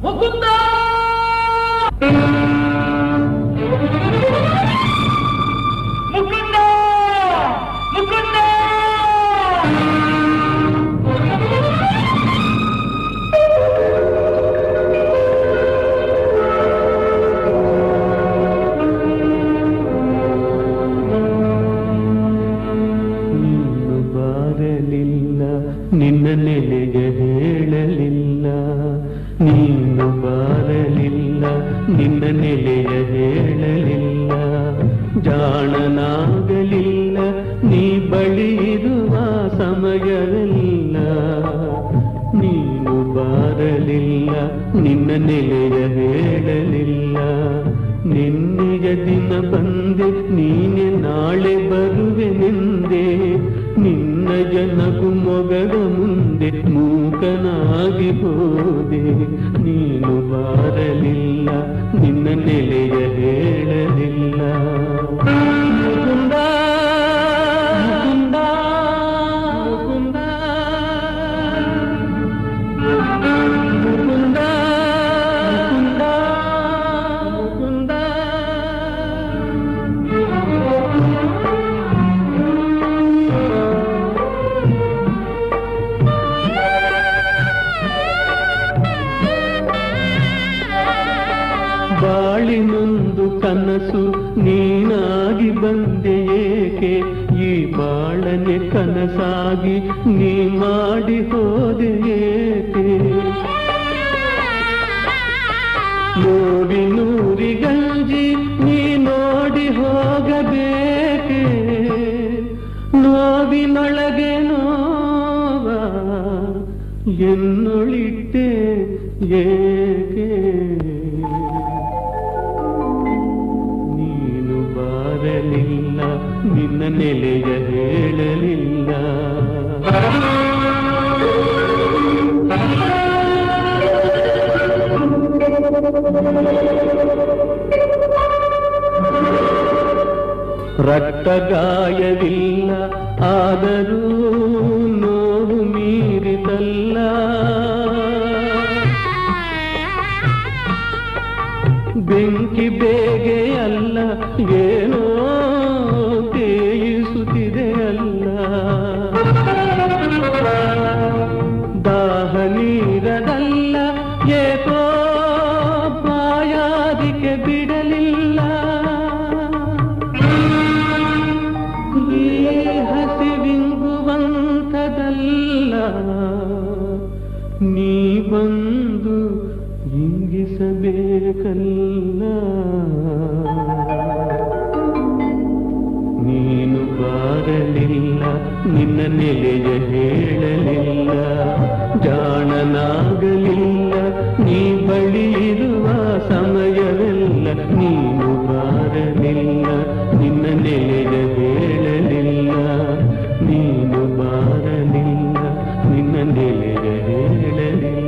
ಮುಕುಂದ ಮುಕುಂದ ಮುಕುಂದ ನೀನು ಬಾರಲಿಲ್ಲ, ನಿನ್ನ ನೆಲೆಗೆ ಹೇಳಲಿಲ್ಲ. ನೀನು ಬಾರಲಿಲ್ಲ, ನಿನ್ನ ನೆಲೆಯ ಹೇಳಲಿಲ್ಲ. ಜಾಣನಾಗಲಿಲ್ಲ, ನೀ ಬಳಿ ಇರುವ ಸಮಯವಿಲ್ಲ. ನೀನು ಬಾರಲಿಲ್ಲ, ನಿನ್ನ ನೆಲೆಯ ಹೇಳಲಿಲ್ಲ. ನಿನ್ನೆಯ ದಿನ ಬಂದೆ, ನೀನೆ ನಾಳೆ ಬರುವೆನೆಂದೆ. ನಿನ್ನ ಜನಗು ಮೊಗದ ಮುಂದೆ ಮೂಕನಾಗಿ ಹೋದೆ. ನೀನು ಬಾರಲಿಲ್ಲ, ನಿನ್ನ ನೆಲೆಯ ಹೇಳಲಿಲ್ಲ. ಮುಕುಂದ ಮುಕುಂದ ಮುಕುಂದ ಮುಕುಂದ ಮುಕುಂದ ಬಾಳಿನೊಂದು ಕನಸು ನೀನಾಗಿ ಬಂದೆ ಏಕೆ? ಈ ಬಾಳನೆ ಕನಸಾಗಿ ನೀ ಮಾಡಿ ಹೋದೆ ಏಕೆ? ನೋವಿನೂರಿಗಂಜಿ ನೀ ನೋಡಿ ಹೋಗಬೇಕೆ? ನೋವಿನೊಳಗೆ ನೋವ ಎನ್ನೊಳಿಟ್ಟೆ ಏಕೆ? ನೀನು ಬಾರಲಿಲ್ಲ, ನಿನ್ನ ನೆಲೆಯ ಹೇಳಲಿಲ್ಲ. ರಕ್ತಗಾಯವಿಲ್ಲ, ಆದರೂ ನೋವು ಮೀರಿತಲ್ಲ. ಬೆಂಕಿ ಬೇಗೆ ಅಲ್ಲ, ಏನೋ ತೇಯಿಸುತ್ತಿದೆ ಅಲ್ಲ. ದಾಹ ನೀರದಲ್ಲ, ಏಕೋ ಬಾಯಾರಿಕೆ ಬಿಡಲಿಲ್ಲ. ಈ ಹಸಿವಿಂಗುವಂಥದಲ್ಲ, ನೀ ಬಂದು ಇಂಗಿಸಬೇಕಲ್ಲ. ನೀನು ಬಾರಲಿಲ್ಲ, ನಿನ್ನ ನೆಲೆಯ ಹೇಳಲಿಲ್ಲ. ಜಾಣನಾಗಲಿಲ್ಲ, ನೀ ಬಳಿ ಇರುವ ಸಮಯವೆಲ್ಲ. ನೀನು ಬಾರಲಿಲ್ಲ, ನಿನ್ನ ನೆಲೆಯ ಹೇಳಲಿಲ್ಲ. ನೀನು ಬಾರಲಿಲ್ಲ, ನಿನ್ನ ನೆಲೆಯ ಹೇಳಲಿಲ್ಲ.